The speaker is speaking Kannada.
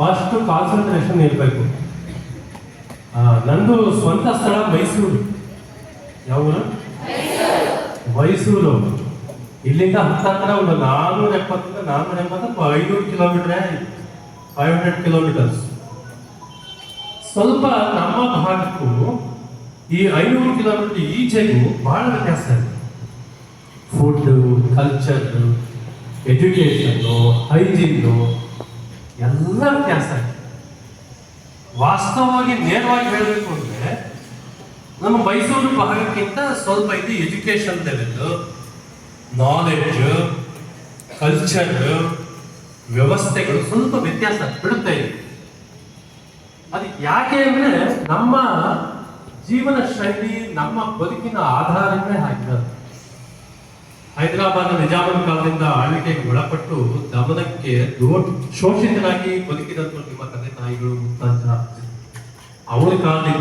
ಅಷ್ಟು ಕಾನ್ಸಂಟ್ರೇಷನ್ ಇರಬೇಕು. ನಂದು ಸ್ವಂತ ಸ್ಥಳ ಮೈಸೂರು. ಯಾವ ಊರು? ಮೈಸೂರು. ಇಲ್ಲಿಂದ ಹತ್ತತ್ರ ಒಂದು 470 ಅಥವಾ 500 ಕಿಲೋಮೀಟರ್, 500 ಕಿಲೋಮೀಟರ್ಸ್. ಸ್ವಲ್ಪ ನಮ್ಮ ಭಾಗಕ್ಕೂ ಈ 500 ಕಿಲೋಮೀಟರ್ ಈಚೆಗೂ ಬಹಳ ವ್ಯತ್ಯಾಸ ಇದೆ. ಫುಡ್, ಕಲ್ಚರ್, ಎಜುಕೇಶನ್ನು, ಹೈಜೀನು ಎಲ್ಲ ವ್ಯತ್ಯಾಸ ಇದೆ. ವಾಸ್ತವವಾಗಿ ನೇರವಾಗಿ ಹೇಳಬೇಕು ಅಂದ್ರೆ ನಮ್ಮ ಮೈಸೂರು ಭಾಗಕ್ಕಿಂತ ಸ್ವಲ್ಪ ಇದು ಎಜುಕೇಶನ್ ಲೆವೆಲ್, ನಾಲೆಡ್ಜ್, ಕಲ್ಚರ್, ವ್ಯವಸ್ಥೆಗಳು ಸ್ವಲ್ಪ ವ್ಯತ್ಯಾಸ ಬಿಡುತ್ತೆ ಇದೆ. ಅದು ಯಾಕೆ ಅಂದ್ರೆ ನಮ್ಮ ಜೀವನ ಶೈಲಿ, ನಮ್ಮ ಬದುಕಿನ ಆಧಾರವೇ ಆಗಿರೋದು. ಹೈದರಾಬಾದ್ ನಿಜಾಮನ ಕಾಲದಿಂದ ಆಳ್ವಿಕೆಗೆ ಒಳಪಟ್ಟು ದಮನಕ್ಕೆ ಶೋಷಿತರಾಗಿ ಬದುಕಿದಂತ ನಿಮ್ಮ ತಂದೆ ತಾಯಿಗಳು, ಮುತ್ತಾಂತರ ಅವರ ಕಾಲದಿಂದ